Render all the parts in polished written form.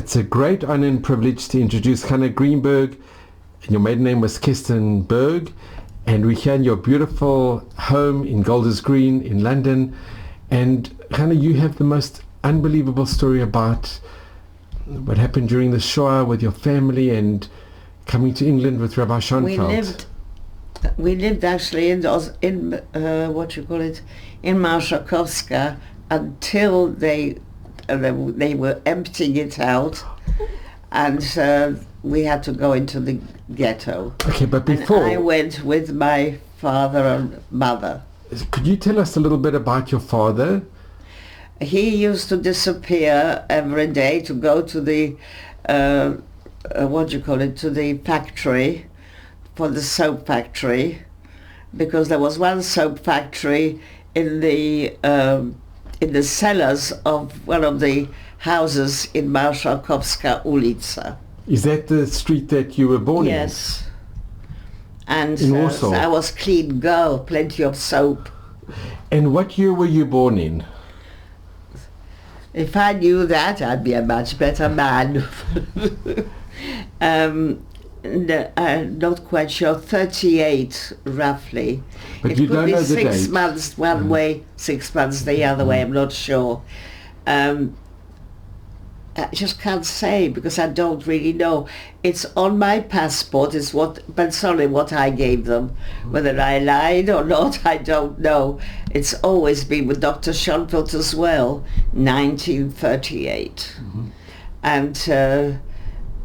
It's a great honor and privilege to introduce Hannah Greenberg. Your maiden name was Kirsten Berg, and we're here in your beautiful home in Golders Green in London. And Hannah, you have the most unbelievable story about what happened during the Shoah with your family and coming to England with Rabbi Schoenfeld. We lived actually in Warsaw until they were emptying it out, and we had to go into the ghetto. Okay, but before... And I went with my father and mother. Could you tell us a little bit about your father? He used to disappear every day to go to the, to the factory, for the soap factory, because there was one soap factory in the cellars of one of the houses in Marszałkowska ulica. Is that the street that you were born in? Yes. And in Warsaw. I was clean girl, plenty of soap. And what year were you born in? If I knew that, I'd be a much better man. Not quite sure, 38 roughly. But it you could don't be know the 6 date. months one way, 6 months the other way, I'm not sure. I just can't say because I don't really know. It's on my passport, it's what I gave them. Whether I lied or not, I don't know. It's always been with Dr. Schoenfeld as well, 1938. Mm-hmm. And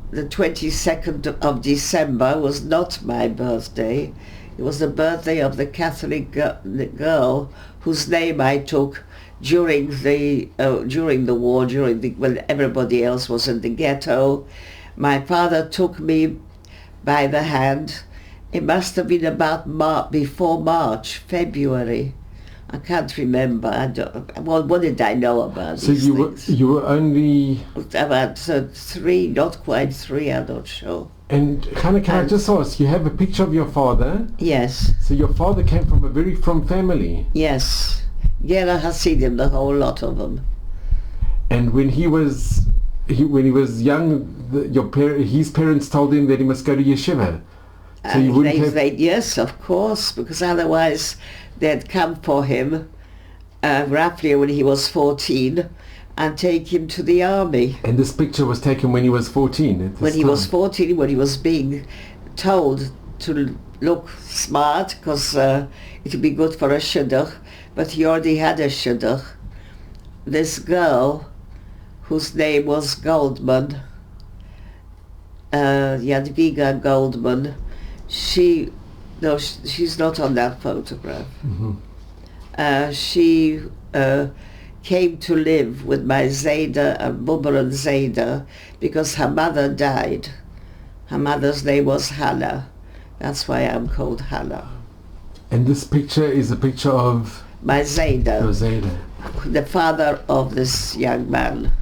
the 22nd of December was not my birthday. It was the birthday of the Catholic girl whose name I took during the war, when everybody else was in the ghetto. My father took me by the hand. It must have been about before March, February. I can't remember. What did I know about these things? So you were only... About 3, not quite 3, I'm not sure. And Hannah, can I just ask, you have a picture of your father? Yes. So your father came from a very frum family? Yes. Gera Hasidim, the whole lot of them. And when he was young, his parents told him that he must go to yeshiva. So you wouldn't yes, of course, because otherwise they'd come for him roughly when he was 14 and take him to the army. And this picture was taken when he was 14? When he was 14, when he was being told to look smart, because it would be good for a shidduch, but he already had a shidduch. This girl, whose name was Goldman, Jadwiga Goldman, she's not on that photograph. Mm-hmm. She came to live with my Zayda and Bubba and Zayda because her mother died. Her mother's name was Hannah. That's why I'm called Hannah. And this picture is a picture of... my Zayda. Oh, Zayda. The father of this young man.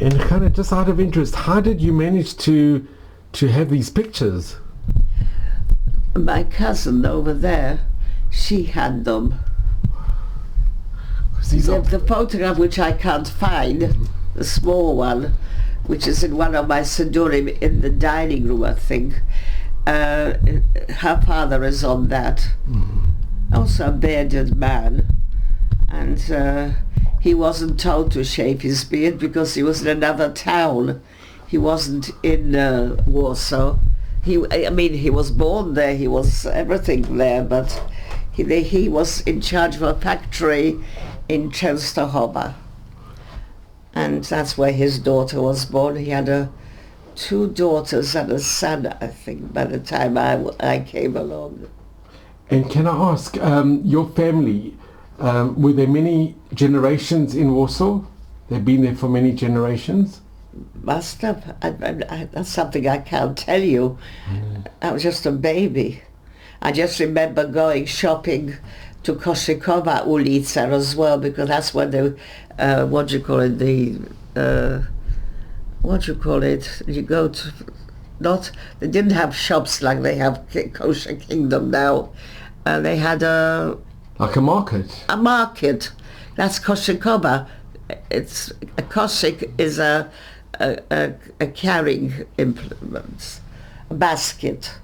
And Hannah, just out of interest, how did you manage to have these pictures? My cousin over there, she had them. The photograph which I can't find, the small one, which is in one of my Sidurim in the dining room, I think. Her father is on that. Mm-hmm. Also a bearded man. And he wasn't told to shave his beard because he was in another town. He wasn't in Warsaw. He was born there, he was everything there, but he was in charge of a factory in Częstochowa. And that's where his daughter was born. He had 2 daughters and a son, I think, by the time I came along. And can I ask, your family, were there many generations in Warsaw? They've been there for many generations? Must have. That's something I can't tell you. I was just a baby. I just remember going shopping to Koszykova ulica as well, because that's when they, you go to, they didn't have shops like they have Kosher Kingdom now. They had Like a market? A market. That's koshikoba. It's a koshik is a carrying implement, a basket.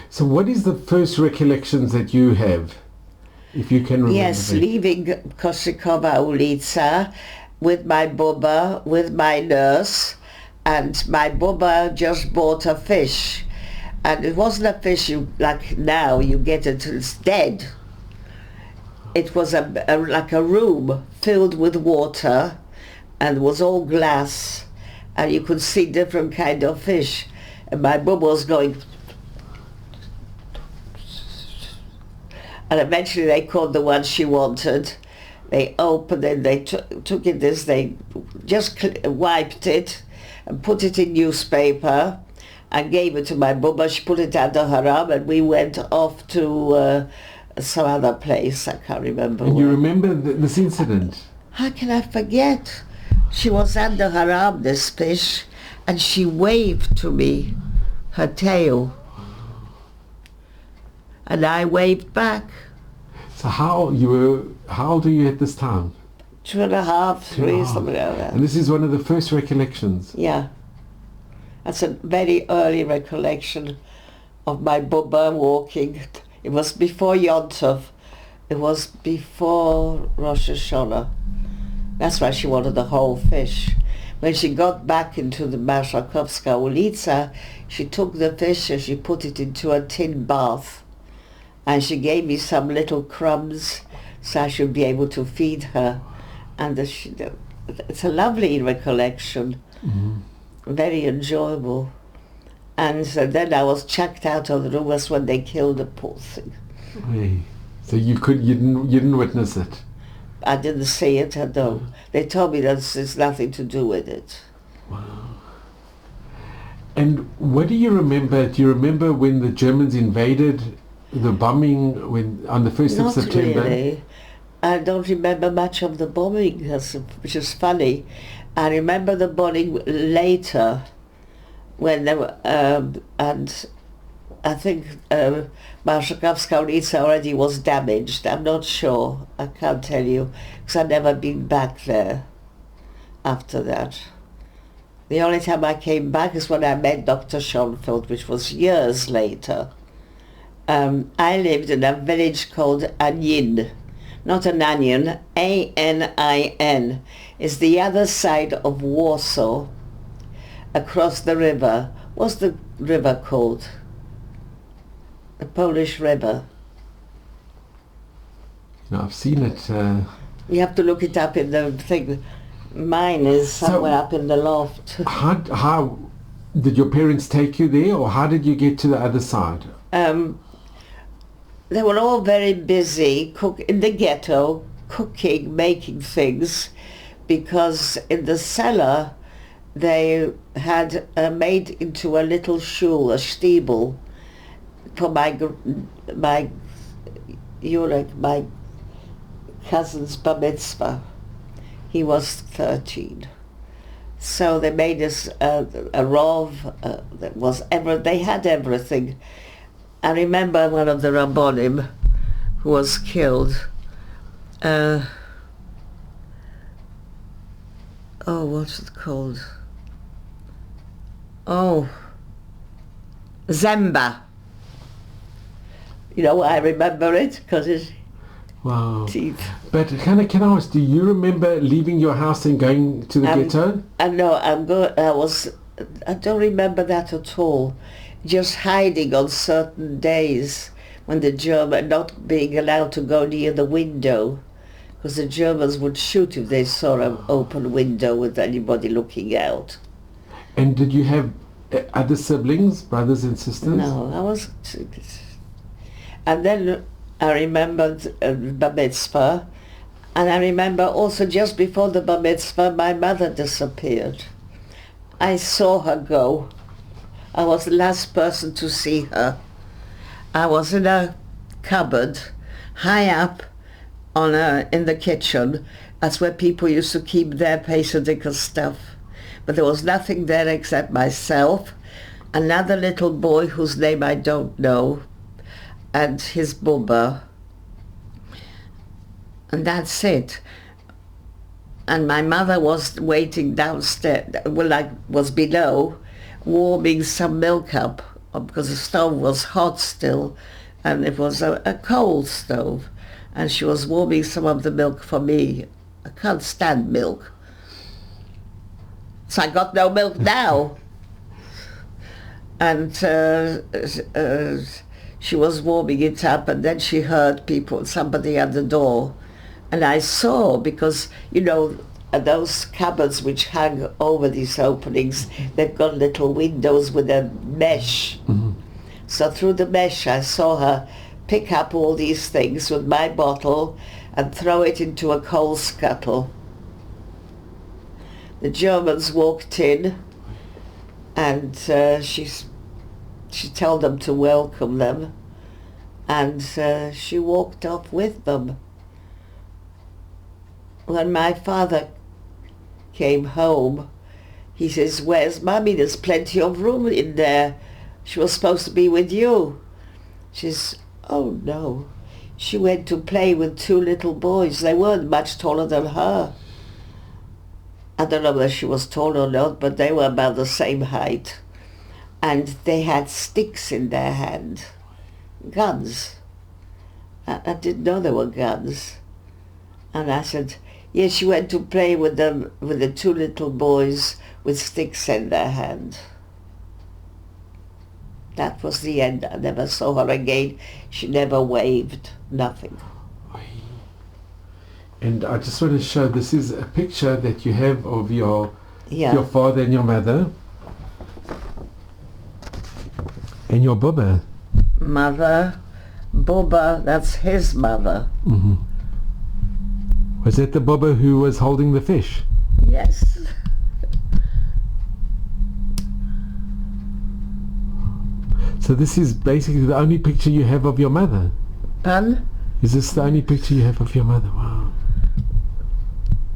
So what is the first recollections that you have, if you can remember? Yes, that? leaving Koshikova ulica with my bubba, with my nurse, and my bubba just bought a fish. And it wasn't a fish like now, you get it, it's dead. It was like a room filled with water and was all glass, and you could see different kind of fish. And my bubba was going, and eventually they caught the one she wanted. They opened it, they took it this, they just wiped it and put it in newspaper and gave it to my bubba. She put it under her arm and we went off to some other place, I can't remember And where. you remember this incident? How can I forget? She was under her arm, this fish, and she waved to me, her tail. And I waved back. So how old are you at this time? 2.5, 3, 2.5. something like that. And this is one of the first recollections. Yeah. That's a very early recollection of my bubba walking. It was before Yom Tov. It was before Rosh Hashanah. That's why she wanted the whole fish. When she got back into the Marshakovska ulica, she took the fish and she put it into a tin bath. And she gave me some little crumbs so I should be able to feed her. And it's a lovely recollection. Mm-hmm. Very enjoyable. And so then I was chucked out of the room. Was when they killed the poor thing. Hey. So you didn't witness it? I didn't see it, I don't. They told me that there's nothing to do with it. Wow. And what do you remember? Do you remember when the Germans invaded, the bombing on the 1st Not of September? really. I don't remember much of the bombing, which is funny. I remember the bombing later, when they were, and I think Marshakovska ulica already was damaged. I'm not sure. I can't tell you, because I've never been back there after that. The only time I came back is when I met Dr. Schoenfeld, which was years later. I lived in a village called Anin. Not an onion, A-N-I-N. It's the other side of Warsaw, across the river. What's the river called? The Polish river. No, I've seen it. You have to look it up in the thing. Mine is somewhere up in the loft. How did your parents take you there, or how did you get to the other side? They were all very busy in the ghetto, cooking, making things, because in the cellar they had made into a little shul, a stiebel, for my cousin's bar mitzvah. He was 13. So they made us a rov, they had everything. I remember one of the Rabbonim who was killed. What's it called? Zemba. You know, I remember it because it's Wow. teeth. But can I ask, do you remember leaving your house and going to the ghetto? I don't remember that at all. Just hiding on certain days when the German, not being allowed to go near the window, because the Germans would shoot if they saw an open window with anybody looking out. And did you have other siblings, brothers and sisters? No, I was. And then I remembered bar mitzvah, and I remember also just before the bar mitzvah, my mother disappeared. I saw her go. I was the last person to see her. I was in a cupboard, high up in the kitchen. That's where people used to keep their pacific stuff. But there was nothing there except myself, another little boy whose name I don't know, and his bubba. And that's it. And my mother was waiting downstairs, well, I was below, warming some milk up, because the stove was hot still, and it was a coal stove. And she was warming some of the milk for me. I can't stand milk. So I got no milk now. And she was warming it up, and then she heard somebody at the door. And I saw, because, those cupboards which hang over these openings, they've got little windows with a mesh. Mm-hmm. So through the mesh I saw her pick up all these things with my bottle and throw it into a coal scuttle. The Germans walked in, and she told them to welcome them, and she walked off with them. When my father came home, he says, "Where's Mummy? There's plenty of room in there. She was supposed to be with you." She says, "Oh no, she went to play with two little boys. They weren't much taller than her." I don't know whether she was tall or not, but they were about the same height. And they had sticks in their hand, guns. I didn't know they were guns. And I said, "Yes, she went to play with them, with the two little boys with sticks in their hand." That was the end. I never saw her again. She never waved, nothing. And I just want to show, this is a picture that you have of your father and your mother. And your Bubba. Mother, Bubba, that's his mother. Mm-hmm. Was that the Bubba who was holding the fish? Yes. So this is basically the only picture you have of your mother? Pardon? Is this the only picture you have of your mother? Wow.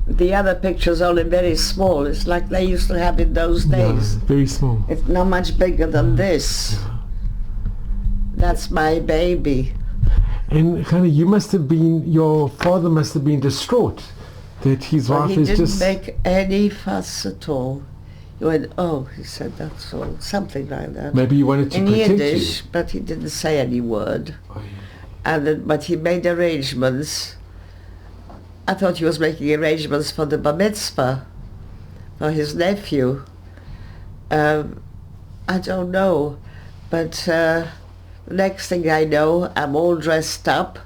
The other picture's only very small. It's like they used to have in those days. Yeah, very small. It's not much bigger than this. Yeah. That's my baby. And honey, your father must have been distraught that his wife is just... He didn't make any fuss at all. He went, "Oh," he said, "that's all," something like that. Maybe he wanted to protect Yiddish, you. but he didn't say any word. Oh, yeah. But he made arrangements. I thought he was making arrangements for the bar mitzvah, for his nephew. I don't know, but the next thing I know, I'm all dressed up,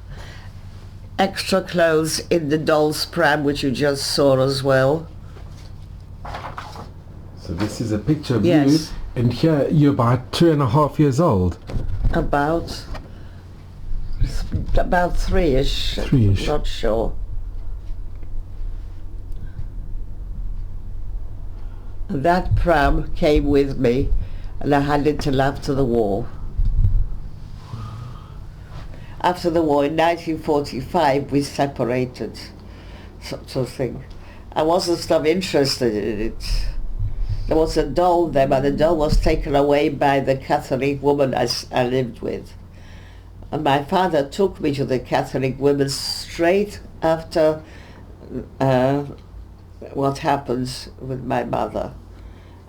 extra clothes in the doll's pram, which you just saw as well. So this is a picture of Yes. you, and here you're about 2.5 years old. About 3-ish. 3-ish. Not sure. That pram came with me, and I had it till after the war. After the war, in 1945, we separated, sort of thing. I wasn't so interested in it. There was a doll there, but the doll was taken away by the Catholic woman I lived with. And my father took me to the Catholic women straight after what happened with my mother.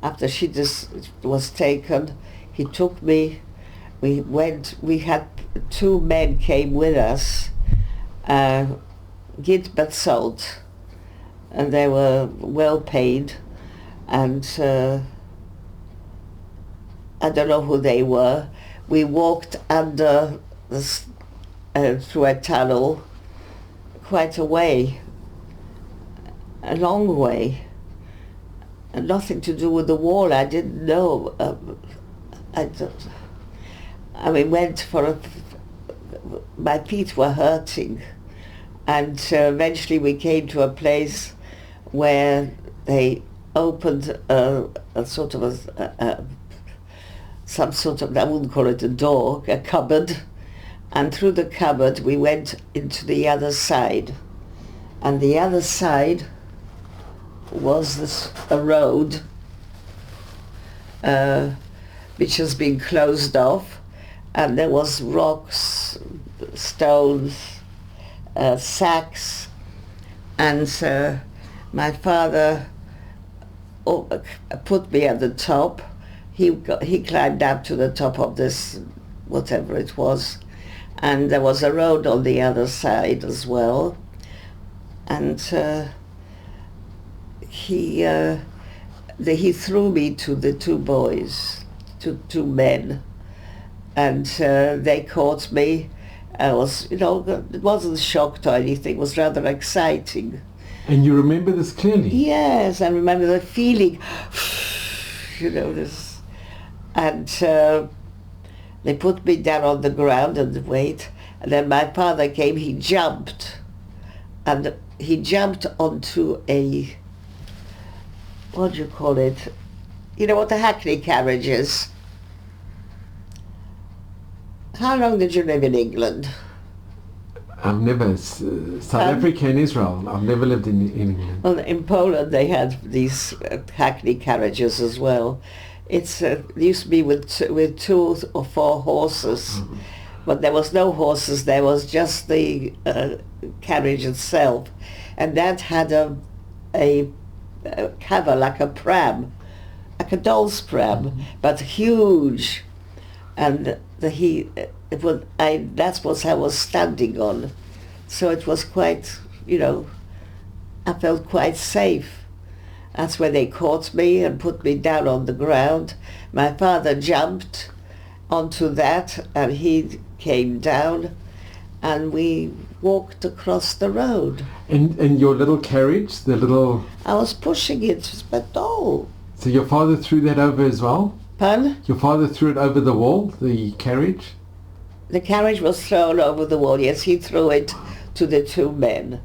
After she just was taken, he took me. We had 2 men came with us, Git Batzalt, and they were well paid, and I don't know who they were. We walked under through a tunnel quite a way, a long way, and nothing to do with the war. I didn't know. We went my feet were hurting, and eventually we came to a place where they opened some sort of, I wouldn't call it a door, a cupboard, and through the cupboard we went into the other side, and the other side was a road which has been closed off, and there was rocks, stones, sacks, And my father put me at the top. He climbed up to the top of this, whatever it was, and there was a road on the other side as well. And he threw me to the two boys, to two men, and they caught me. I was, it wasn't shocked or anything. It was rather exciting. And you remember this clearly? Yes, I remember the feeling, this. And they put me down on the ground and wait. And then my father came, he jumped. And he jumped onto a, what do you call it? You know what the hackney carriage is? How long did you live in England? I've never, South Africa and Israel, I've never lived in England. Well, in Poland they had these hackney carriages as well. It used to be with 2 or 4 horses, mm-hmm. But there was no horses, there was just the carriage itself. And that had a cover like a pram, like a doll's pram, mm-hmm. But huge. And that's what I was standing on. So it was quite, I felt quite safe. That's where they caught me and put me down on the ground. My father jumped onto that and he came down and we walked across the road. And your little carriage, I was pushing it, but no. So your father threw that over as well? Pardon? Your father threw it over the wall, the carriage? The carriage was thrown over the wall, yes, he threw it to the 2 men.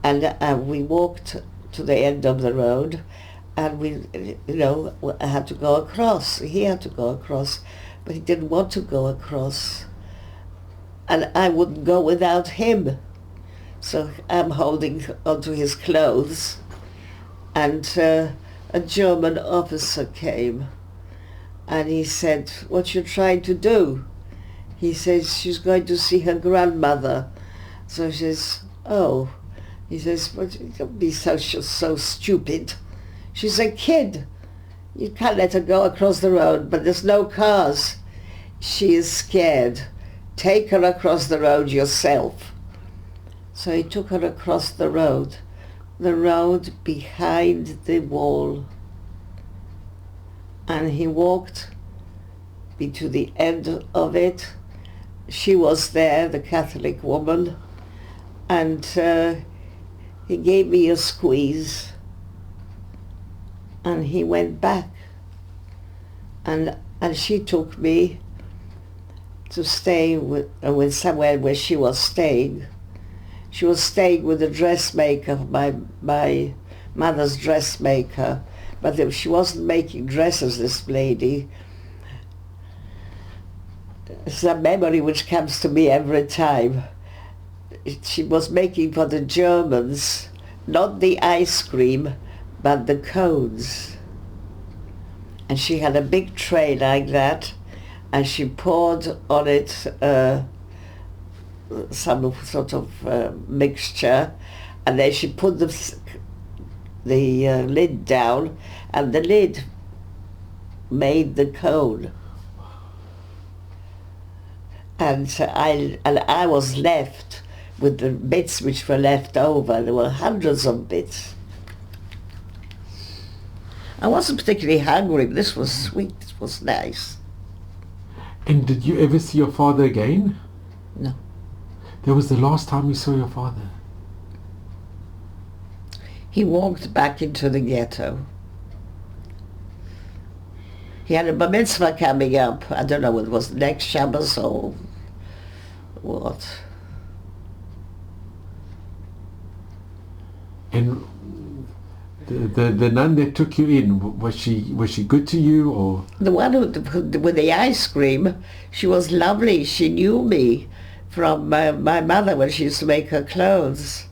And we walked to the end of the road and we, I had to go across. He had to go across, but he didn't want to go across. And I wouldn't go without him. So I'm holding onto his clothes and a German officer came and he said, "What you trying to do?" He says, "She's going to see her grandmother." So she says, "Oh." He says, "But don't be so stupid. She's a kid. You can't let her go across the road, but there's no cars. She is scared. Take her across the road yourself." So he took her across the road behind the wall. And he walked me to the end of it. She was there, the Catholic woman, and he gave me a squeeze and he went back and she took me to stay with somewhere where she was staying. She was staying with a dressmaker, my mother's dressmaker, but she wasn't making dresses, this lady. It's a memory which comes to me every time. She was making for the Germans, not the ice cream, but the cones. And she had a big tray like that, and she poured on it some sort of mixture, and then she put the lid down, and the lid made the cone. And I was left with the bits which were left over. There were hundreds of bits. I wasn't particularly hungry, but this was sweet, this was nice. And did you ever see your father again? No. That was the last time you saw your father? He walked back into the ghetto. He had a bar mitzvah coming up. I don't know whether it was next Shabbos or what. And the nun that took you in, was she good to you, or? The one with the ice cream, she was lovely. She knew me from my mother when she used to make her clothes.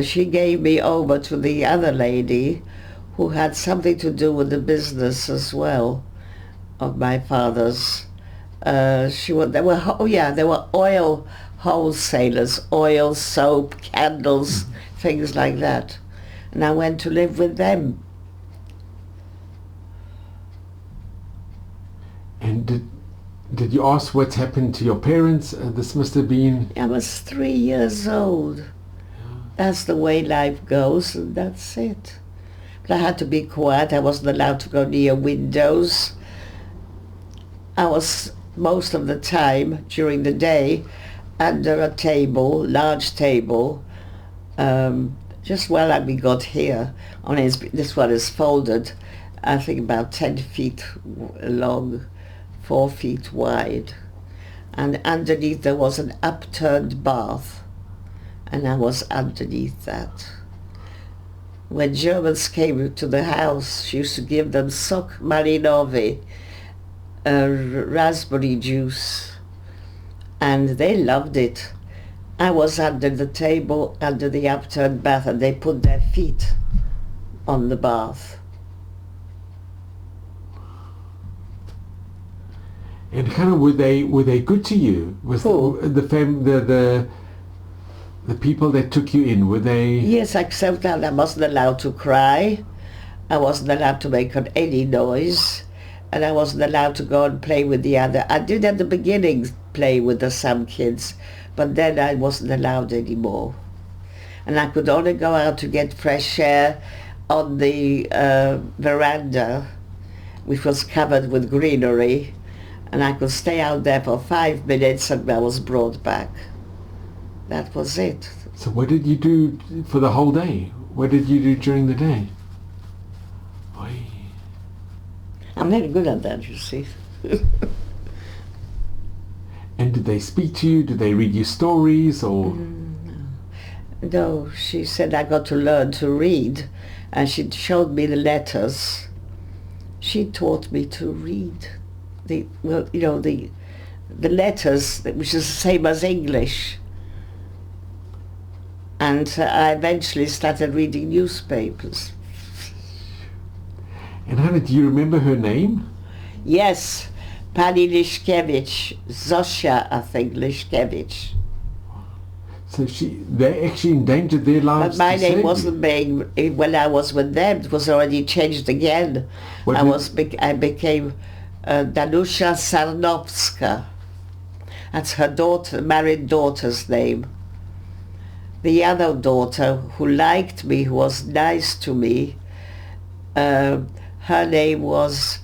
She gave me over to the other lady who had something to do with the business as well of my father's. There were oil wholesalers, oil, soap, candles, things like that. And I went to live with them. And did you ask what's happened to your parents? This must have been... I was 3 years old. That's the way life goes, and that's it. But I had to be quiet. I wasn't allowed to go near windows. I was, most of the time, during the day, under a table, large table, just while we got here. This one is folded, I think about 10 feet long, 4 feet wide. And underneath there was an upturned bath, and I was underneath that. When Germans came to the house, she used to give them sok malinowy, raspberry juice, and they loved it. I was under the table, under the upturned bath, and they put their feet on the bath. And Hannah, were they good to you? Was Who? the people that took you in, were they? Yes, except that I wasn't allowed to cry. I wasn't allowed to make any noise, and I wasn't allowed to go and play with the other. I did at the beginning play with some kids, but then I wasn't allowed anymore. And I could only go out to get fresh air on the veranda, which was covered with greenery, and I could stay out there for 5 minutes and I was brought back. That was it. So what did you do for the whole day? What did you do during the day? Oy. I'm very good at that, you see. And did they speak to you? Did they read you stories or? No, she said I got to learn to read, and she showed me the letters. She taught me to read the letters, which is the same as English. And I eventually started reading newspapers. And Hannah, do you remember her name? Yes, Pani Liszkiewicz, Zosia, I think, Liszkiewicz. So they actually endangered their lives. But my to name save wasn't being, when I was with them, it was already changed again. I became Danusia Sarnowska. That's her daughter, married daughter's name. The other daughter who liked me, who was nice to me, her name was,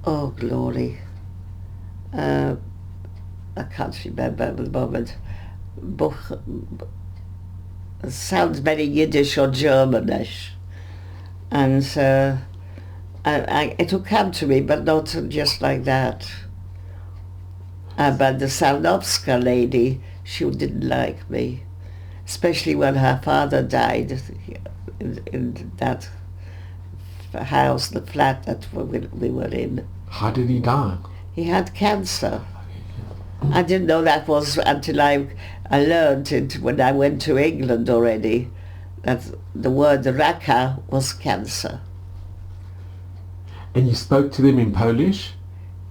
oh glory, I can't remember at the moment. It sounds very Yiddish or Germanish. And it will come to me, but not just like that. But the Sarnowska lady, she didn't like me, especially when her father died in that house, the flat that we were in. How did he die? He had cancer. I didn't know that was until I learned it when I went to England already, that the word raka was cancer. And you spoke to them in Polish?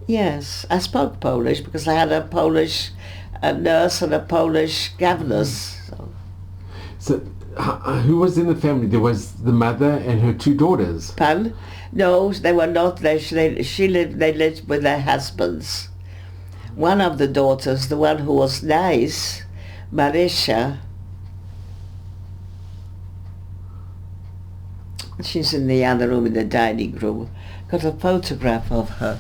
Yes, I spoke Polish because I had a Polish nurse and a Polish governess. So who was in the family? There was the mother and her 2 daughters. Pardon? No, they were not there. They lived with their husbands. One of the daughters, the one who was nice, Marisha, she's in the other room, in the dining room. Got a photograph of her.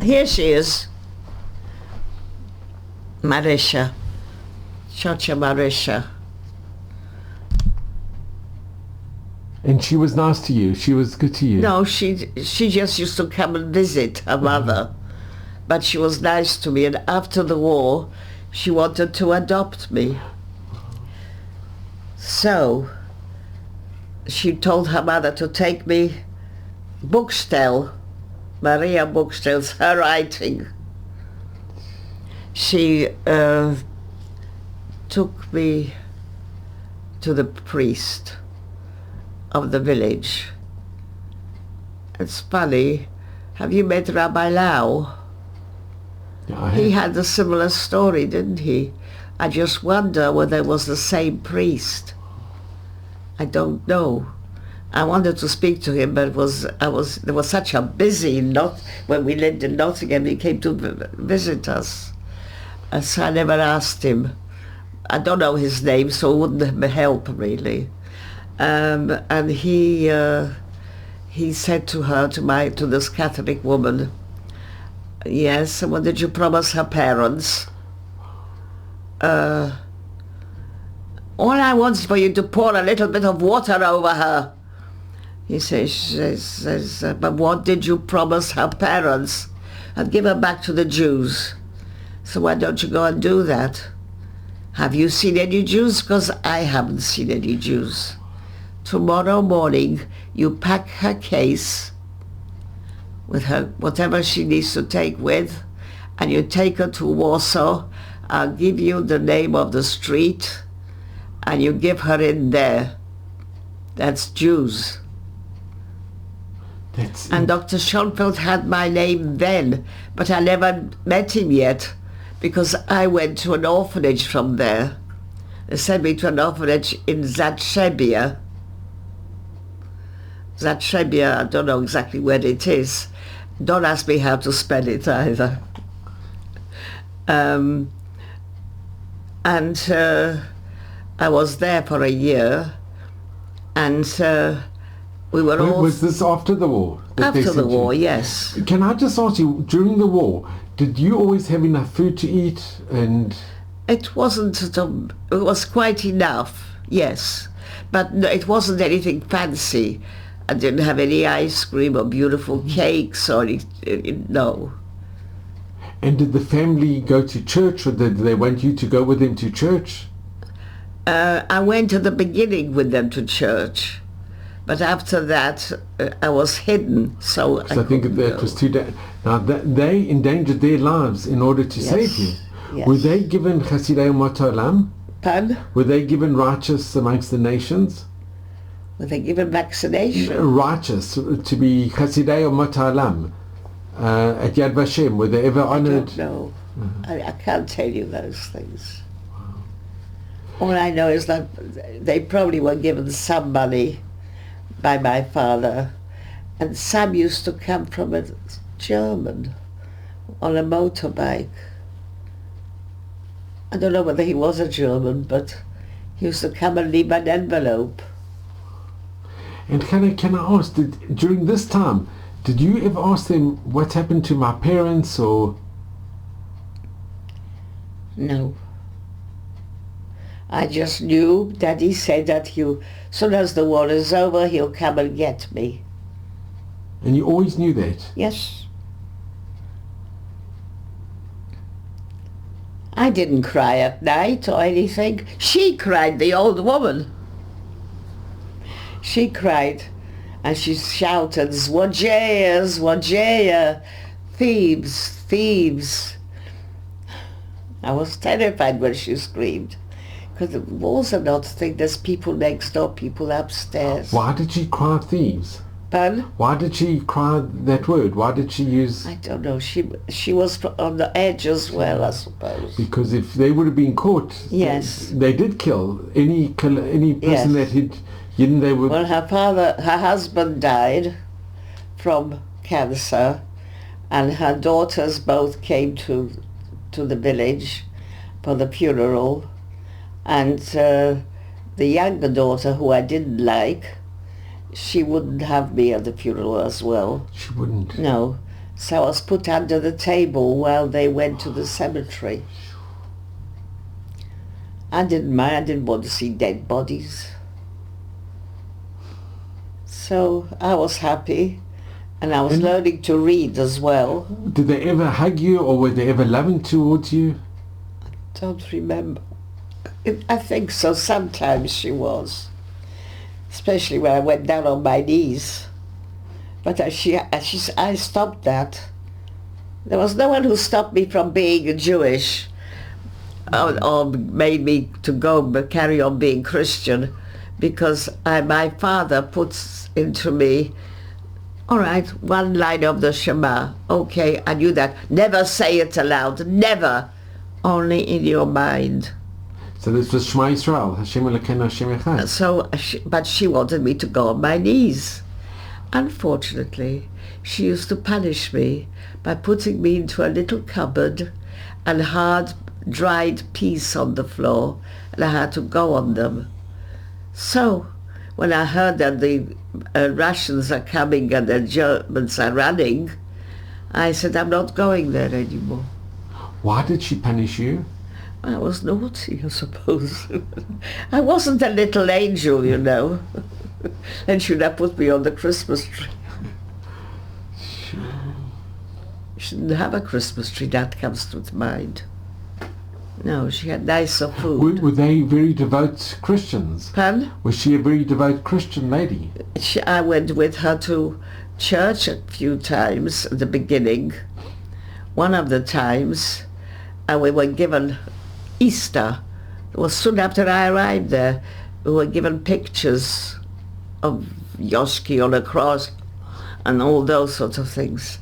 Here she is. Marisha. Ciocia Marisha. And she was nice to you? She was good to you? No, she just used to come and visit her mother. But she was nice to me, and after the war, she wanted to adopt me. So, she told her mother to take me, Buchstel, Maria Buchstel's her writing. She took me to the priest of the village. It's funny, have you met Rabbi Lau? Yeah, He had a similar story, didn't he? I just wonder whether it was the same priest. I don't know. I wanted to speak to him, but there was such a busy when we lived in Nottingham. He came to visit us, so I never asked him. I don't know his name, so it wouldn't help really. And he said to her, to this Catholic woman, yes, and what did you promise her parents? All I want is for you to pour a little bit of water over her. He says, but what did you promise her parents? I'd give her back to the Jews. So why don't you go and do that? Have you seen any Jews? Because I haven't seen any Jews. Tomorrow morning, you pack her case with her, whatever she needs to take with, and you take her to Warsaw. I'll give you the name of the street, and you give her in there. That's Jews. And Dr. Schoenfeld had my name then, but I never met him yet, because I went to an orphanage from there. They sent me to an orphanage in Zatrzebie. Zatrzebie, I don't know exactly where it is. Don't ask me how to spell it either. I was there for a year, and we were all... Was this after the war? After the war, yes. Can I just ask you, during the war, did you always have enough food to eat? And it wasn't, it was quite enough, yes. But no, it wasn't anything fancy. I didn't have any ice cream or beautiful cakes or no. And did the family go to church, or did they want you to go with them to church? I went at the beginning with them to church, but after that I was hidden, so I think that was too... Now, they endangered their lives in order to save you. Yes. Were they given Chasidei Umat Olam? Pardon? Were they given righteous amongst the nations? Were they given vaccination? Righteous, to be Chasidei Umat Olam at Yad Vashem. Were they ever honoured? I don't know. I can't tell you those things. All I know is that they probably were given some money by my father, and some used to come from a German on a motorbike. I don't know whether he was a German, but he used to come and leave an envelope. And can I ask, during this time, did you ever ask them what happened to my parents, or? No. I just knew that he said that as soon as the war is over, he'll come and get me. And you always knew that? Yes. I didn't cry at night or anything. She cried, the old woman. She cried, and she shouted, "Złodzieje, złodzieje, thieves, thieves." I was terrified when she screamed, because the walls are not thick. There's people next door, people upstairs. Why did she cry thieves? Pardon? Why did she cry that word? Why did she use... I don't know. She was on the edge as well, I suppose. Because if they would have been caught, yes, they did kill any person that had hidden. They would... Well, her husband died from cancer, and her daughters both came to the village for the funeral, and the younger daughter, who I didn't like, she wouldn't have me at the funeral as well. She wouldn't? No. So I was put under the table while they went to the cemetery. I didn't mind. I didn't want to see dead bodies. So I was happy, and I was learning to read as well. Did they ever hug you, or were they ever loving towards you? I don't remember. I think so. Sometimes she was. Especially when I went down on my knees. But I stopped that. There was no one who stopped me from being Jewish or made me to go carry on being Christian, because my father puts into me All right, one line of the Shema. Okay, I knew that. Never say it aloud. Never. Only in your mind. So this was Shema Yisrael, Hashem Elokeinu Hashem Echad. So, but she wanted me to go on my knees. Unfortunately, she used to punish me by putting me into a little cupboard and hard dried peas on the floor, and I had to go on them. So, when I heard that the Russians are coming and the Germans are running, I said, I'm not going there anymore. Why did she punish you? I was naughty, I suppose. I wasn't a little angel, you know. And she'd have put me on the Christmas tree. Sure. She didn't have a Christmas tree, that comes to mind. No, she had nicer food. Were they very devout Christians? Pardon? Was she a very devout Christian lady? I went with her to church a few times at the beginning. One of the times, we were given Easter. It was soon after I arrived there. We were given pictures of Yoshki on a cross and all those sorts of things.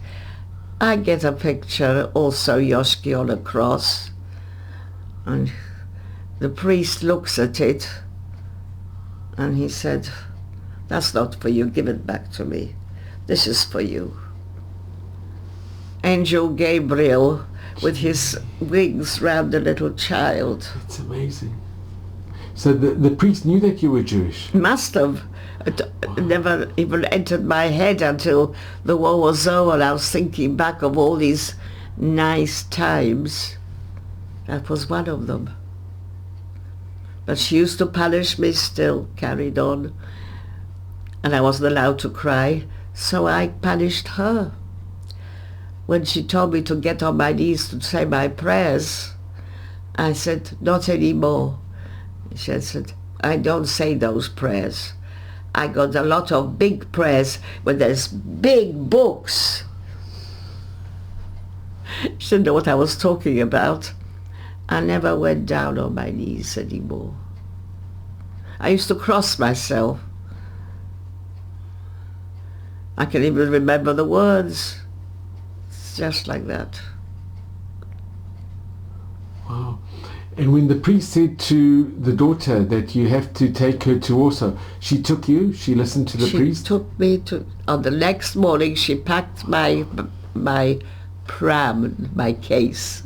I get a picture, also Yoshki on a cross, and the priest looks at it and he said, that's not for you, give it back to me. This is for you. Angel Gabriel with his wings round the little child. It's amazing. So the priest knew that you were Jewish? Must have. It never even entered my head until the war was over and I was thinking back of all these nice times. That was one of them. But she used to punish me still, carried on. And I wasn't allowed to cry, so I punished her. When she told me to get on my knees to say my prayers, I said, not anymore. She said, I don't say those prayers. I got a lot of big prayers when there's big books. She didn't know what I was talking about. I never went down on my knees anymore. I used to cross myself. I can even remember the words. It's just like that. Wow. And when the priest said to the daughter that you have to take her to Warsaw, she took you? She listened to the priest? She took me to... On the next morning, she packed my pram, my case,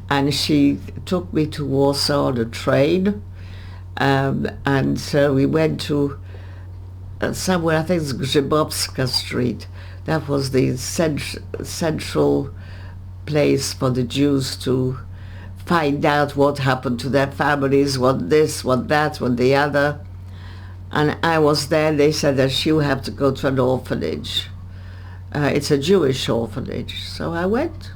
and she took me to Warsaw on a train, and so we went to somewhere, I think it's Grzybowska Street. That was the central place for the Jews to find out what happened to their families, what this, what that, what the other. And I was there, they said that you have to go to an orphanage. It's a Jewish orphanage, so I went.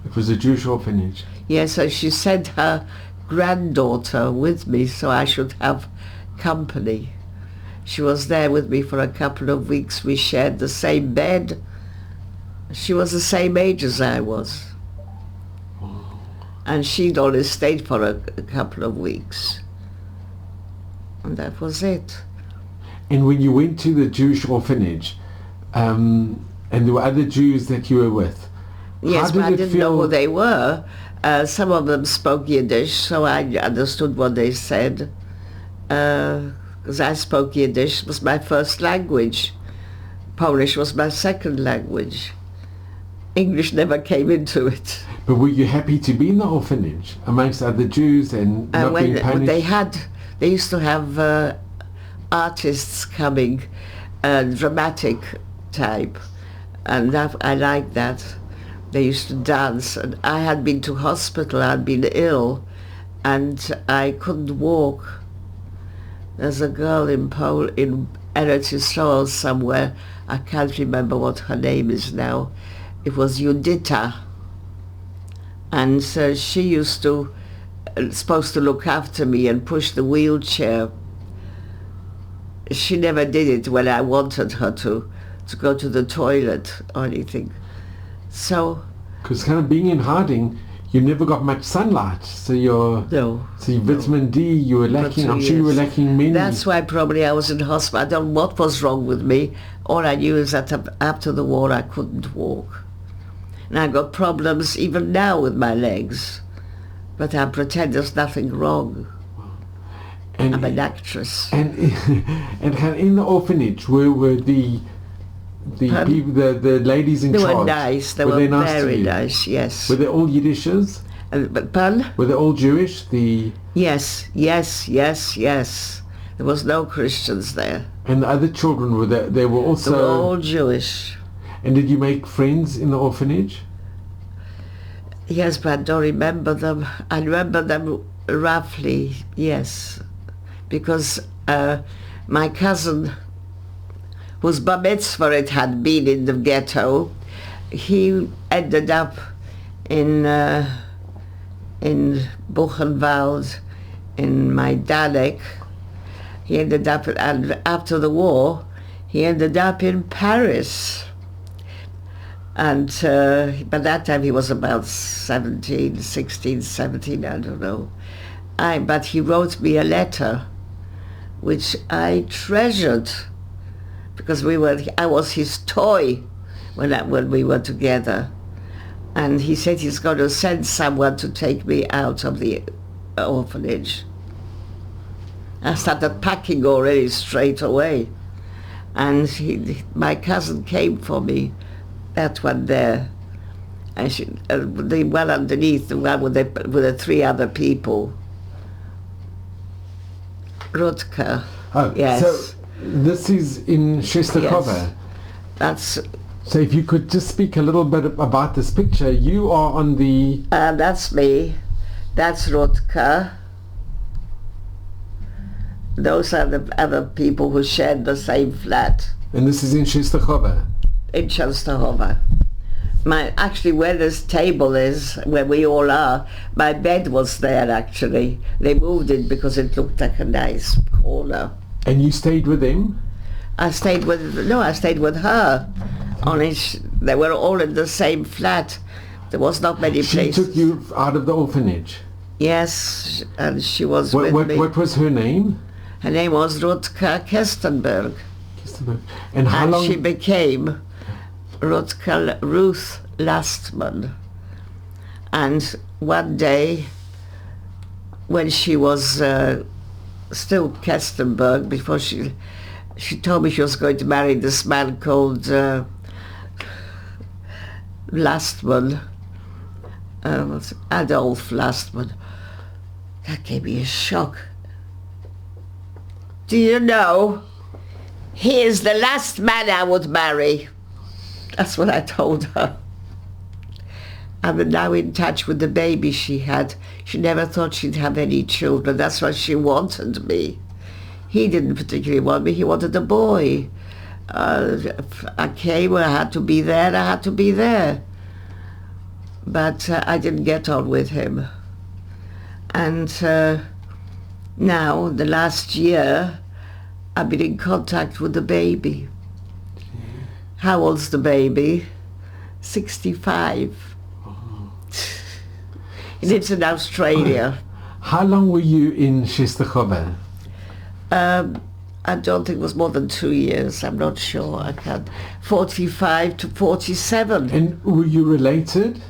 It was a Jewish orphanage? Yes, and she sent her granddaughter with me so I should have company. She was there with me for a couple of weeks. We shared the same bed. She was the same age as I was. And she'd only stayed for a couple of weeks. And that was it. And when you went to the Jewish orphanage, and there were other Jews that you were with, yes, but I didn't know who they were. Some of them spoke Yiddish, so I understood what they said. Because I spoke Yiddish, it was my first language. Polish was my second language. English never came into it. But were you happy to be in the orphanage amongst other Jews and not being punished? They used to have artists coming, dramatic type, and I liked that. They used to dance, and I had been to hospital, I'd been ill, and I couldn't walk. There's a girl in Eretz Yisrael somewhere, I can't remember what her name is now. It was Judita. And so she used to, supposed to look after me and push the wheelchair. She never did it when I wanted her to go to the toilet or anything. So... Because kind of being in hiding, you never got much sunlight, so your vitamin D, you were lacking. I'm sure you were lacking many. That's why probably I was in hospital. I don't know what was wrong with me. All I knew is that after the war I couldn't walk. And I got problems even now with my legs. But I pretend there's nothing wrong. And I'm an actress. And in the orphanage, were the people, the ladies in charge? They were nice. They were very nice, yes. Were they all Yiddishers? Pardon? Were they all Jewish? Yes. There was no Christians there. And the other children, they were also... They were all Jewish. And did you make friends in the orphanage? Yes, but I don't remember them. I remember them roughly, yes. Because my cousin, whose bar mitzvah it had been in the ghetto, he ended up in Buchenwald, in Majdanek. He ended up, and after the war, he ended up in Paris. And by that time he was about 16, 17, I don't know. But he wrote me a letter, which I treasured, because I was his toy when we were together. And he said he's going to send someone to take me out of the orphanage. I started packing already straight away. And my cousin came for me, that one there. And the one underneath, the one with the three other people. Rutger. Oh, yes. So this is in Shesterkova. Yes. That's... So if you could just speak a little bit about this picture. You are on the... that's me. That's Rutger. Those are the other people who shared the same flat. And this is in Shesterkova? In Częstochowa. Actually, where this table is, where we all are, my bed was there actually. They moved it because it looked like a nice corner. And you stayed with them? I stayed with her. They were all in the same flat. There was not many places. She took you out of the orphanage? Yes, and she was with me. What was her name? Her name was Rutger Kestenberg. And how long? She became Ruth Lastman. And one day, when she was still Kestenberg, before she told me she was going to marry this man called Lastman, Adolf Lastman. That gave me a shock. Do you know, he is the last man I would marry. That's what I told her. I'm now in touch with the baby she had. She never thought she'd have any children. That's why she wanted me. He didn't particularly want me. He wanted a boy. I came, I had to be there. But I didn't get on with him. And now, the last year, I've been in contact with the baby. How old's the baby? 65. He lives in Australia. How long were you in Shesterkova? I don't think it was more than 2 years. I'm not sure. I can't. 45 to 47. And were you related?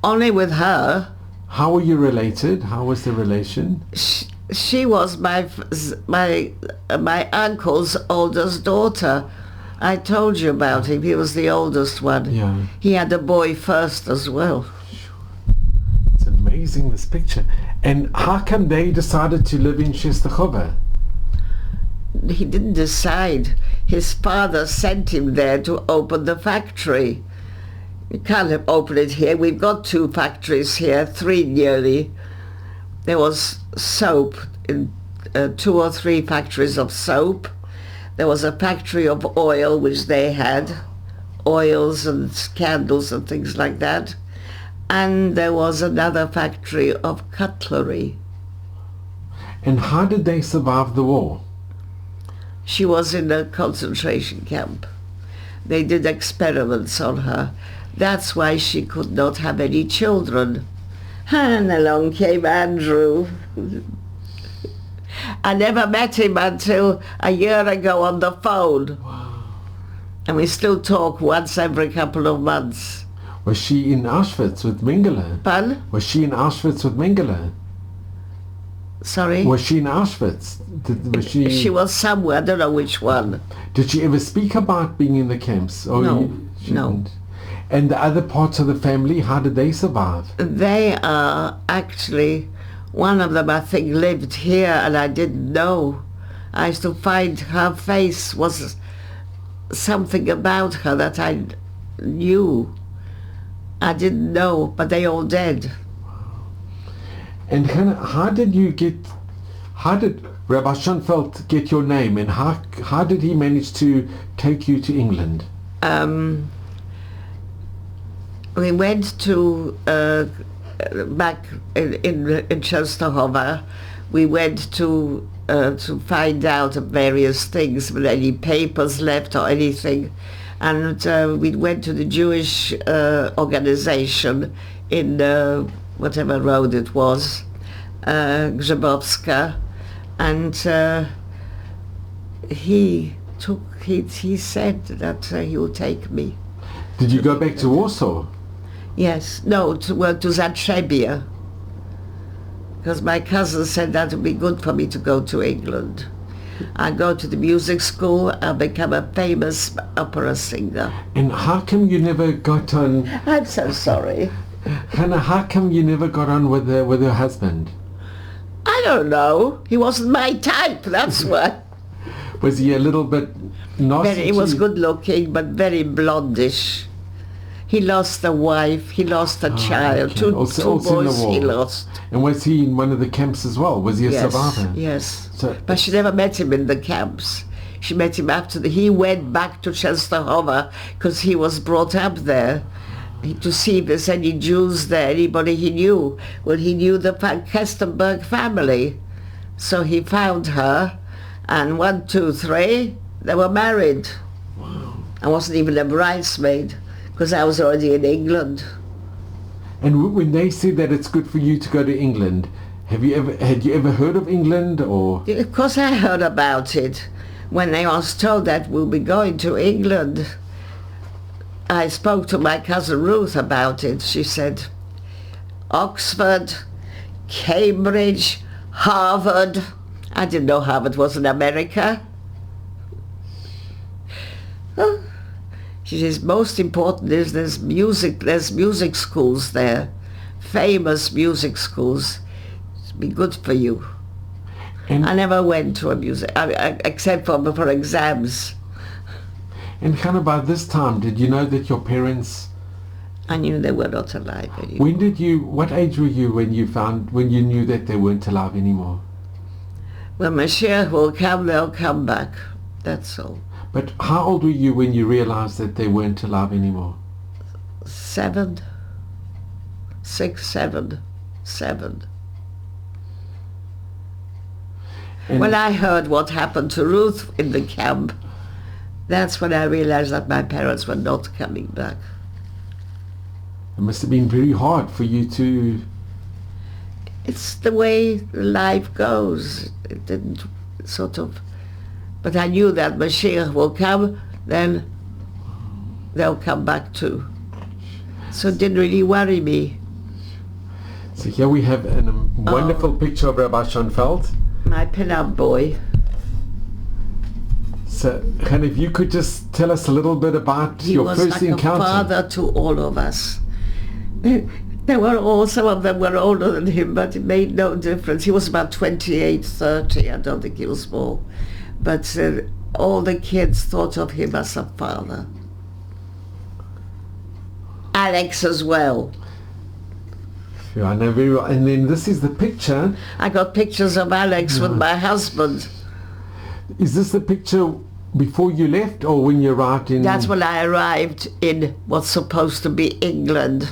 Only with her. How were you related? How was the relation? She was my uncle's oldest daughter. I told you about him. He was the oldest one. Yeah. He had a boy first as well. It's amazing, this picture. And how come they decided to live in Shesterkova? He didn't decide. His father sent him there to open the factory. You can't open it here. We've got 2 factories here, 3 nearly. There was soap, in 2 or 3 factories of soap. There was a factory of oil, which they had, oils and candles and things like that. And there was another factory of cutlery. And how did they survive the war? She was in a concentration camp. They did experiments on her. That's why she could not have any children. And along came Andrew. I never met him until a year ago on the phone. Wow. And we still talk once every couple of months. Was she in Auschwitz with Mengele? Pardon? Was she in Auschwitz with Mengele? Sorry? Was she in Auschwitz? Was She was somewhere, I don't know which one. Did she ever speak about being in the camps? Or No, she no. didn't? And the other parts of the family, how did they survive? They are actually, one of them I think lived here and I didn't know. I used to find her face was something about her that I knew. I didn't know, but they all dead. And Hannah, how did Rabbi Schoenfeld get your name, and how did he manage to take you to England? We went to back in Częstochowa. We went to find out of various things, with any papers left or anything, and we went to the Jewish organization in whatever road it was, Grzybowska, and he said that he would take me. Did you go back to Warsaw? Yes, no, to Zatrzebie, because my cousin said that would be good for me to go to England. I go to the music school, I become a famous opera singer. And how come you never got on? I'm so sorry. Hannah, how come you never got on with her husband? I don't know. He wasn't my type, that's why. Was he a little bit nasty? He was good looking, but very blondish. He lost a wife, he lost a child, okay. two Also in the boys he war. lost. And was he in one of the camps as well? Was he a survivor? Yes, So but she never met him in the camps. She met him after he went back to Częstochowa because he was brought up there to see if there's any Jews there, anybody he knew. Well, he knew the Kestenberg family. So he found her, and 1, 2, 3, they were married. Wow. I wasn't even a bridesmaid because I was already in England. And when they say that it's good for you to go to England, had you ever heard of England, or? Of course I heard about it. When I was told that we'll be going to England, I spoke to my cousin Ruth about it. She said, Oxford, Cambridge, Harvard. I didn't know Harvard was in America. Oh. She says, most important is there's music schools there, famous music schools. It'd be good for you. And I never went to a music, except for exams. And kind of by this time, did you know that your parents? I knew they were not alive anymore. What age were you when you knew that they weren't alive anymore? When Mashiach will come, they'll come back. That's all. But how old were you when you realized that they weren't alive anymore? 7, 6, 7. And When I heard what happened to Ruth in the camp, that's when I realized that my parents were not coming back. it must have been very hard for you to... It's the way life goes. It didn't sort of... But I knew that Mashiach will come, then they'll come back too. So it didn't really worry me. So here we have a wonderful picture of Rabbi Schoenfeld. My pin-up boy. So, Hannah, if you could just tell us a little bit about your first He was like encounter. a father to all of us. Some of them were older than him, but it made no difference. He was about 28, 30, I don't think he was more. But all the kids thought of him as a father. Alex as well. Yeah, I know very well. And then this is the picture. I got pictures of Alex with my husband. Is this the picture before you left or when you arrived in... That's when I arrived in what's supposed to be England.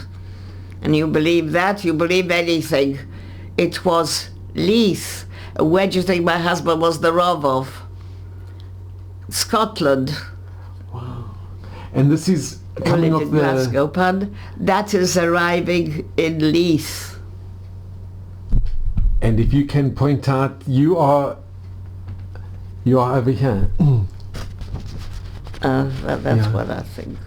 And you believe that? You believe anything. It was Leith. Where do you think my husband was the Rov of? Scotland. Wow. And this is coming off in the... Glasgow, pardon? That is arriving in Leith. And if you can point out, you are over here. That's Yeah. what I think.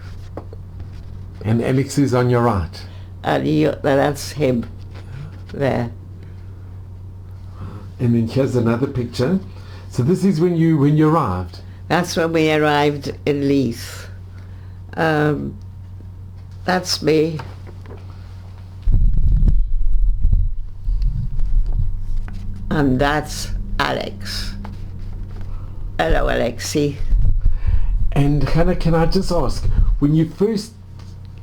And Alex is on your right. And that's him there. And then here's another picture. So this is when you arrived. That's when we arrived in Leith. That's me. And that's Alex. Hello, Alexei. And Hannah, can I just ask, when you first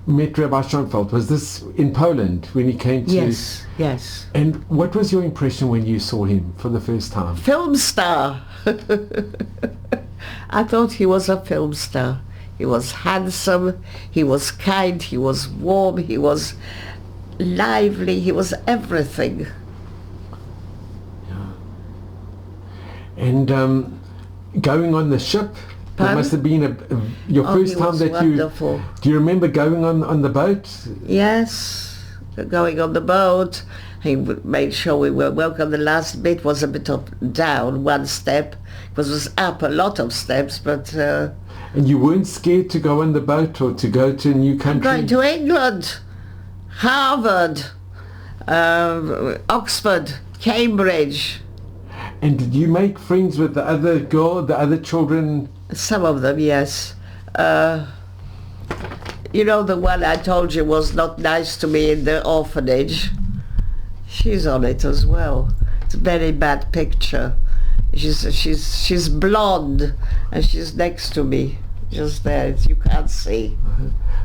met Rabbi Schoenfeld, was this in Poland when he came to? Yes, yes. And what was your impression when you saw him for the first time? Film star. I thought he was a film star. He was handsome, he was kind, he was warm, he was lively, he was everything. Yeah. And going on the ship, that Pardon? must have been your first he time was that wonderful. you... Do you remember going on the boat? Yes, going on the boat. He made sure we were welcome. The last bit was a bit of down, one step, because it was up a lot of steps, but... And you weren't scared to go on the boat or to go to a new country? Going to England, Harvard, Oxford, Cambridge. And did you make friends with the other children? Some of them, yes. You know, the one I told you was not nice to me in the orphanage. She's on it as well. It's a very bad picture. She's blonde and she's next to me, just there. You can't see.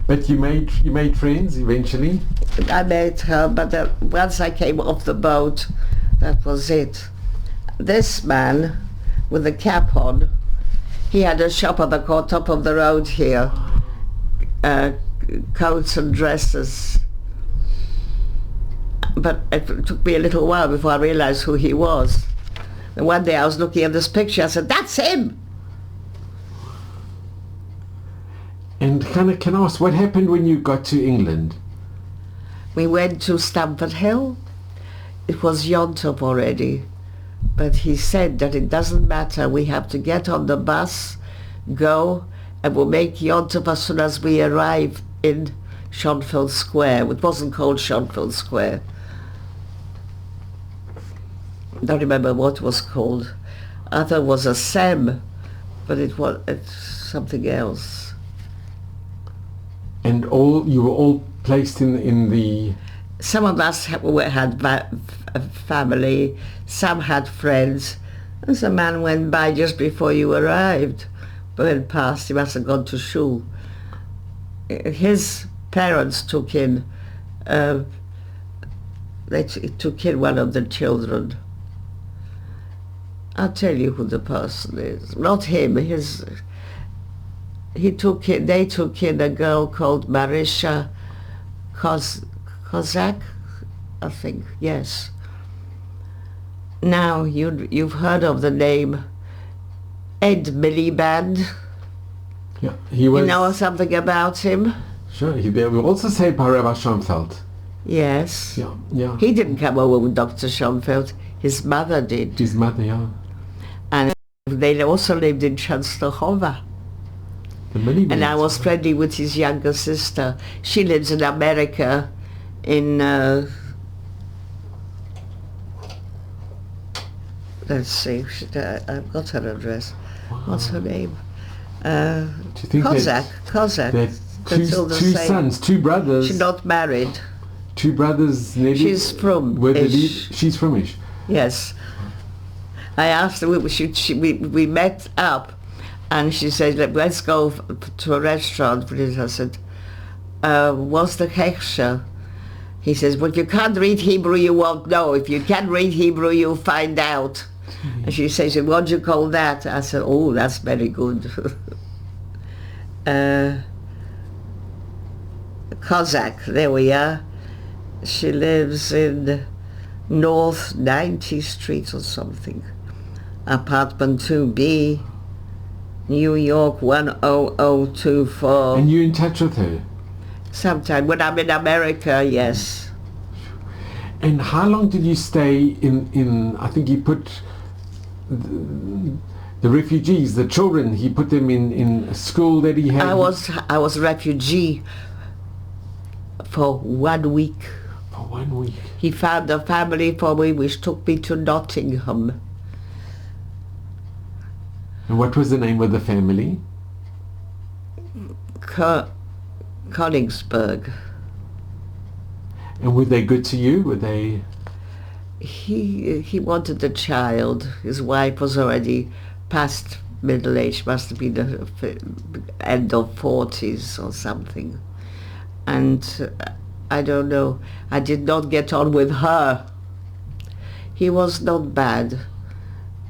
But you made friends eventually? I met her, but once I came off the boat, that was it. This man with the cap on, he had a shop on the top of the road here, coats and dresses. But it took me a little while before I realized who he was. And one day I was looking at this picture, I said, that's him! And Hannah, can I ask, what happened when you got to England? We went to Stamford Hill. It was Yom Tov already. But he said that it doesn't matter, we have to get on the bus, go, and we'll make Yom Tov as soon as we arrive in Schonfeld Square. It wasn't called Schonfeld Square. I don't remember what it was called. I thought it was a Sem, but it's something else. And you were all placed in the... Some of us had family, some had friends. As a man went by just before you arrived, went past, he must have gone to shul. His parents took in, took in one of the children. I'll tell you who the person is. Not him, they took in a girl called Marisha Kozak, I think, yes. Now, you've heard of the name Ed Miliband. Yeah, he was... You know something about him? Sure, we also say by Rabbi Schoenfeld. Yes. Yeah, yeah. He didn't come over with Dr. Schoenfeld, his mother did. His mother, yeah. And they also lived in Częstochowa. And I was friendly with his younger sister. She lives in America, in, let's see, I've got her address. Wow. What's her name? Kozak. Two sons, two brothers. She's not married. Two brothers. She's from Ish. She's from Ish. Yes. I asked her, we met up, and she said, let's go to a restaurant, please. I said, what's the hechsher? He says, well, you can't read Hebrew, you won't know. If you can read Hebrew, you'll find out. And she says, what do you call that? I said, oh, that's very good. Kozak, there we are. She lives in North 90th Street or something. Apartment 2B, New York 10024. And you're in touch with her? Sometime. When I'm in America, yes. And how long did you stay in I think you put The refugees, the children, he put them in a school that he had. I was refugee for 1 week. For 1 week. He found a family for me which took me to Nottingham. And what was the name of the family? Königsberg. And were they good to you? Were they? He wanted a child. His wife was already past middle age, must have been the end of 40s or something. And I don't know, I did not get on with her. He was not bad,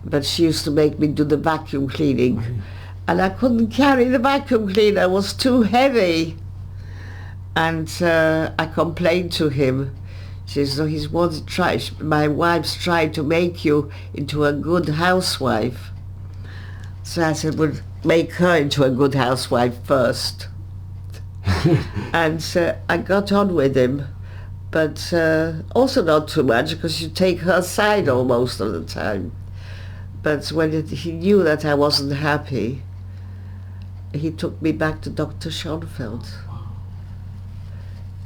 but she used to make me do the vacuum cleaning. Right. And I couldn't carry the vacuum cleaner, it was too heavy. And I complained to him. She said, my wife's tried to make you into a good housewife. So I said, well, make her into a good housewife first. And I got on with him, but also not too much, because you take her side almost all the time. But when he knew that I wasn't happy, he took me back to Dr. Schoenfeld.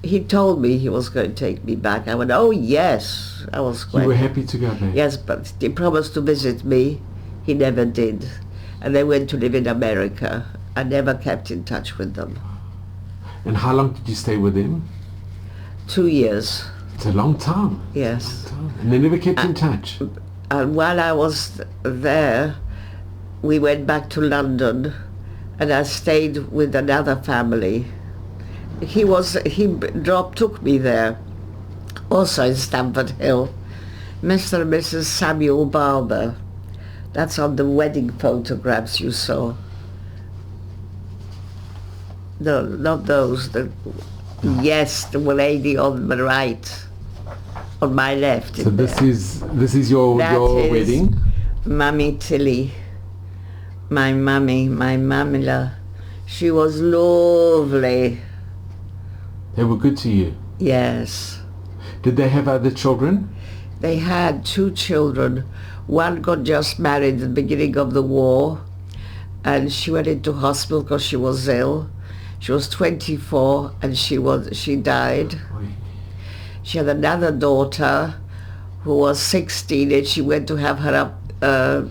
He told me he was going to take me back. I went, oh yes. I was quite... You were happy to go back? Yes, but he promised to visit me. He never did. And they went to live in America. I never kept in touch with them. And how long did you stay with them? 2 years. It's a long time. Yes. A long time. And they never kept in touch? And while I was there, we went back to London, and I stayed with another family. Took me there, also in Stamford Hill. Mr. and Mrs. Samuel Barber. That's on the wedding photographs you saw. No, not those. Yes, the lady on the right, on my left. So this is your wedding? Mummy Tilly, my mamila. She was lovely. They were good to you? Yes. Did they have other children? They had 2 children. One got just married at the beginning of the war, and she went into hospital because she was ill. She was 24 and she died. She had another daughter who was 16, and she went to have her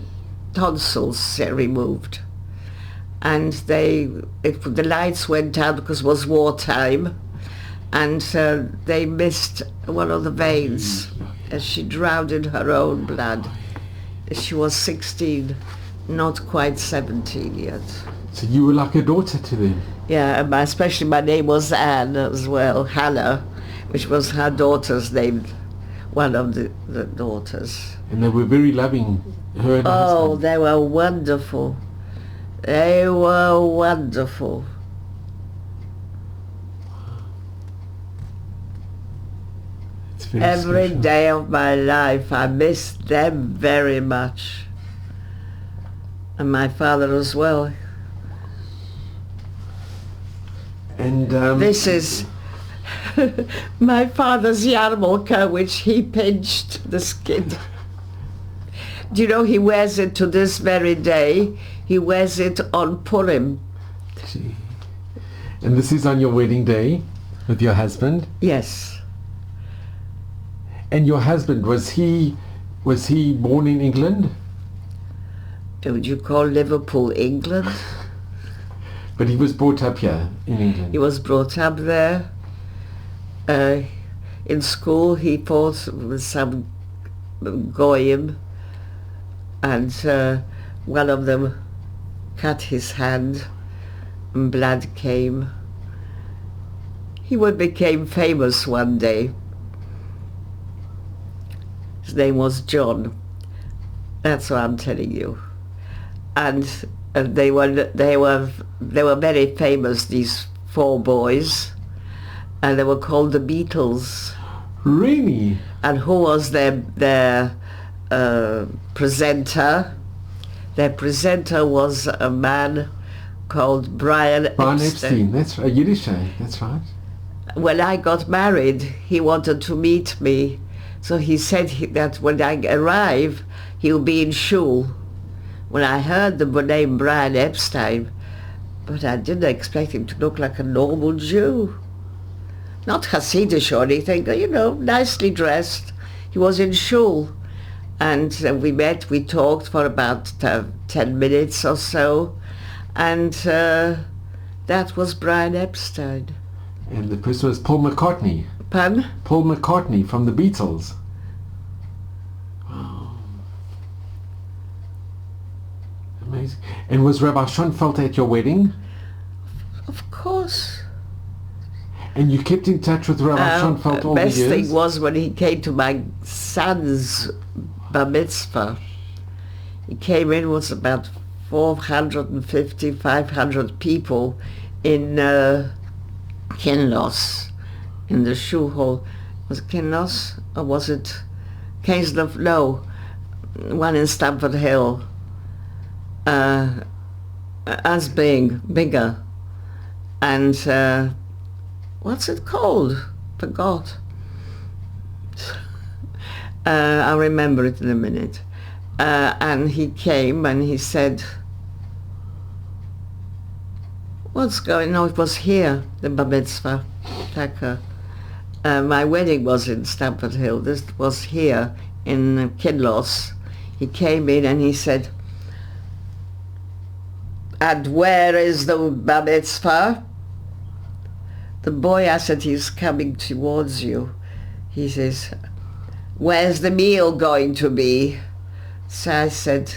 tonsils removed. And the lights went out because it was wartime, and they missed one of the veins, and she drowned in her own blood. She was 16, not quite 17 yet. So you were like a daughter to them? Yeah, and especially my name was Anne as well, Hannah, which was her daughter's name, one of the daughters. And they were very loving, her and her Oh, husband. they were wonderful. They were wonderful. It's very Every special. day of my life, I missed them very much. And my father as well. And This is my father's yarmulke, which he pinched the skin. Do you know he wears it to this very day? He wears it on Purim. gee. And this is on your wedding day with your husband? Yes. And your husband, was he born in England? Would you call Liverpool England? But he was brought up here in England. He was brought up there. In school he fought with some goyim, and one of them cut his hand and blood came. He became famous one day. His name was John. That's what I'm telling you. And they were very famous, these 4 boys, and they were called the Beatles. Really? And who was their presenter? Their presenter was a man called Brian Epstein. That's right, Yiddish, that's right. When I got married, he wanted to meet me, so he said that when I arrive, he'll be in shul, when I heard the name Brian Epstein, but I didn't expect him to look like a normal Jew. Not Hasidish or anything, nicely dressed. He was in shul. And we met, we talked for about 10 minutes or so. And that was Brian Epstein. And the person was Paul McCartney. Pardon? Paul McCartney from the Beatles. Wow. Amazing. And was Rabbi Schoenfeld at your wedding? Of course. And you kept in touch with Rabbi Schoenfeld all the years? The best thing was when he came to my son's bar mitzvah. He came in, was about 450, 500 people in Kinloss, in the shul hall. Was it Kinloss or was it Kainsdorf? No, one in Stamford Hill. As being bigger. And what's it called? Forgot. I'll remember it in a minute. And he came and he said, what's going on? It was here, the bar mitzvah. My wedding was in Stamford Hill. This was here in Kinloss. He came in and he said, and where is the bar mitzvah? The boy, I said, he's coming towards you. He says, where's the meal going to be? So I said,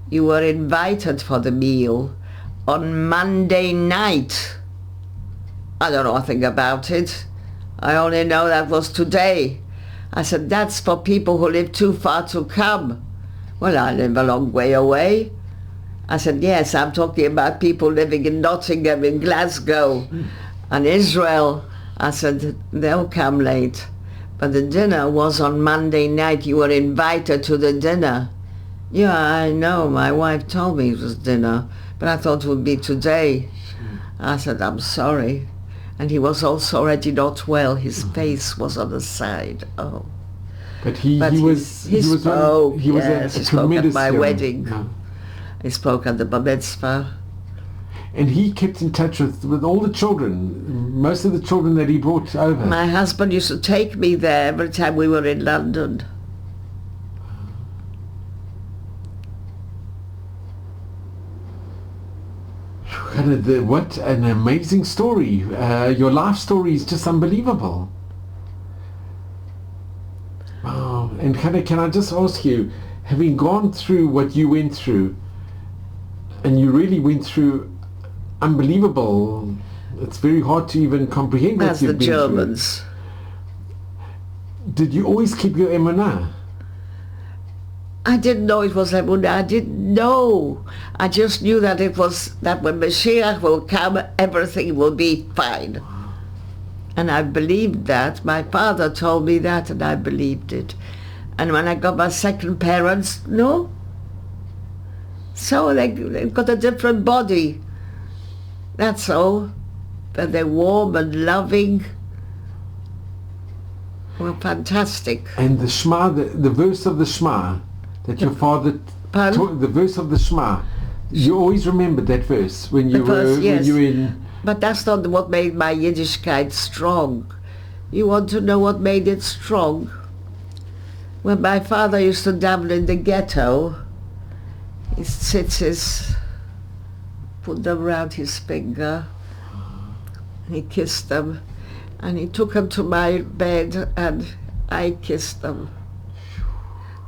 you were invited for the meal on Monday night. I don't know nothing about it. I only know that was today. I said, that's for people who live too far to come. Well, I live a long way away. I said, yes, I'm talking about people living in Nottingham, in Glasgow, and Israel. I said, they'll come late. But the dinner was on Monday night. You were invited to the dinner. Yeah, I know. My wife told me it was dinner, but I thought it would be today. I said, I'm sorry. And he was also already not well. His face was on the side. Oh. But he spoke at my wedding. Yeah. He spoke at the bar mitzvah. And he kept in touch with all the children, most of the children that he brought over. My husband used to take me there every time we were in London. What an amazing story. Your life story is just unbelievable. Wow. And Hannah, can I just ask you, having gone through what you went through, and you really went through unbelievable, it's very hard to even comprehend what you've been through. As the Germans. Did you always keep your emunah? I didn't know it was emunah. I didn't know. I just knew that it was, that when Mashiach will come, everything will be fine. And I believed that. My father told me that, and I believed it. And when I got my second parents, no. So they've got a different body. That's all. But they're warm and loving. Well, fantastic. And the Shema, the verse of the Shema that your father taught, the verse of the Shema, you always remembered that verse when you were in. But that's not what made my Yiddishkeit strong. You want to know what made it strong? When my father used to daven in the ghetto, his tzitzis, put them around his finger, and he kissed them, and he took them to my bed, and I kissed them.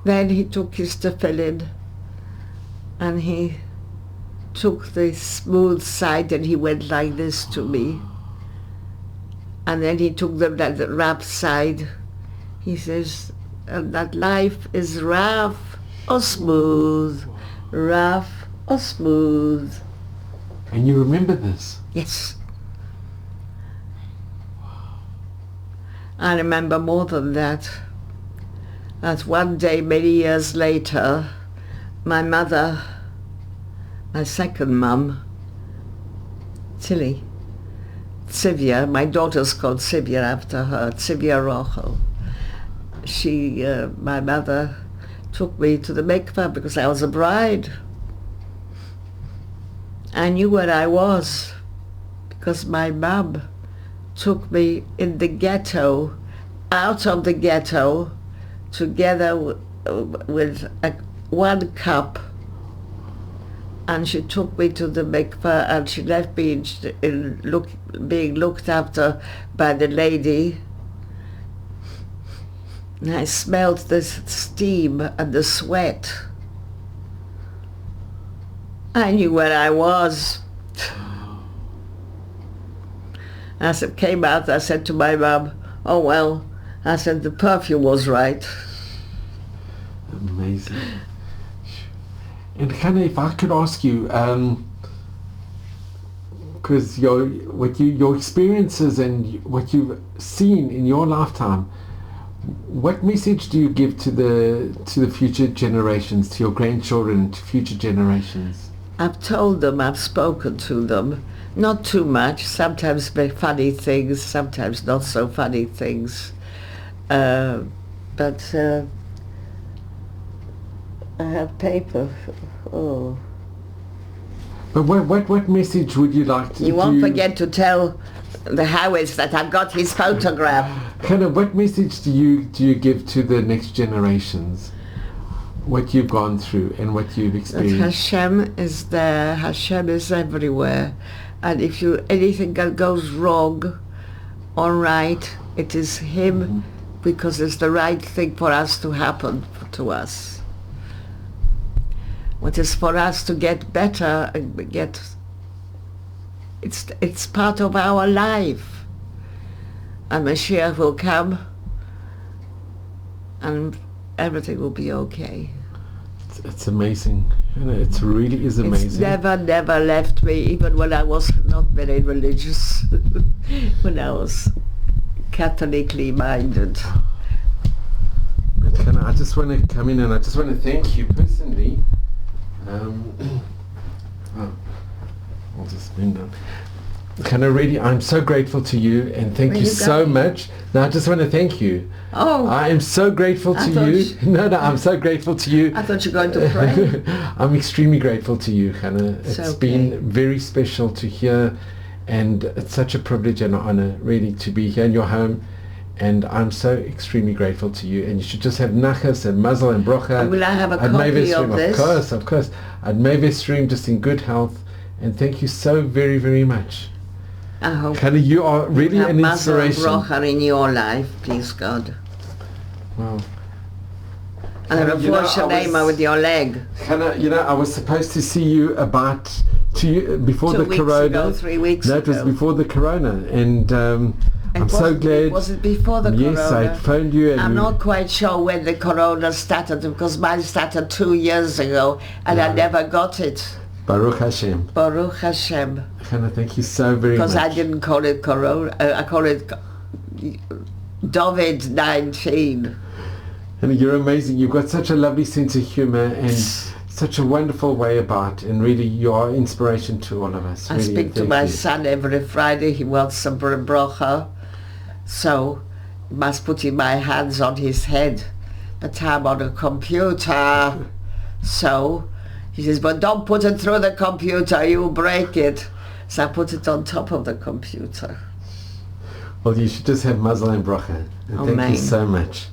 Then he took his tefillin, and he took the smooth side, and he went like this to me. And then he took the rough side. He says, and that life is rough or smooth, rough or smooth. And you remember this? Yes. I remember more than that. That one day, many years later, my mother, my second mum, Tilly, Tzivia, my daughter's called Tzivia after her, Tzivia Rochel. My mother took me to the mikveh because I was a bride. I knew where I was because my mum took me in the ghetto, out of the ghetto, together with one cup, and she took me to the mikveh, and she left me being looked after by the lady. And I smelled the steam and the sweat. I knew where I was. As it came out, I said to my mum, oh well, I said the perfume was right. Amazing. And Hannah, if I could ask you, because your experiences and what you've seen in your lifetime, what message do you give to the future generations, to your grandchildren, to future generations? I've told them, I've spoken to them, not too much, sometimes very funny things, sometimes not so funny things, but I have paper. Oh. But what message would you like to... You won't forget to tell the Howards that I've got his photograph. Hannah, what message do you give to the next generations? What you've gone through and what you've experienced? That Hashem is there, Hashem is everywhere. And if anything goes wrong or right, it is Him, because it's the right thing for us to happen to us. What is for us to get better and it's part of our life. And Mashiach will come and everything will be okay. It's amazing. It really is amazing. It's never left me, even when I was not very religious, when I was Catholically minded. But I just want to come in and I just want to thank you personally. I'll just bring down. Hannah, really, I'm so grateful to you and thank you so much. Now, I just want to thank you. Oh. I am so grateful to you. No, I'm so grateful to you. I thought you were going to pray. I'm extremely grateful to you, Hannah. It's been very special to hear, and it's such a privilege and an honor, really, to be here in your home. And I'm so extremely grateful to you. And you should just have nachas and mazel and brocha. Will I have a copy of this? Of course. Ad Meve Stream, just in good health. And thank you so very, very much. I hope Hannah, you are really an inspiration. Mazel and brocha in your life, please God. Wow. And a refuah with your leg. Hannah, I was supposed to see you before the corona. 2 weeks ago, 3 weeks ago. No, it was before the corona. And I'm so glad. Was it before the corona? Yes, I phoned you. And I'm not quite sure when the corona started, because mine started 2 years ago and I never got it. Baruch Hashem. Baruch Hashem. Hannah, thank you so very much. Because I didn't call it corona, I call it COVID-19. And you're amazing. You've got such a lovely sense of humor and such a wonderful way about, and really you are inspiration to all of us. I really, speak to my son every Friday. He wants some brocha, so I must put in my hands on his head, but I'm on a computer. So he says, but don't put it through the computer, you'll break it. So I put it on top of the computer. Well, you should just have mazel and bracha. And thank you so much.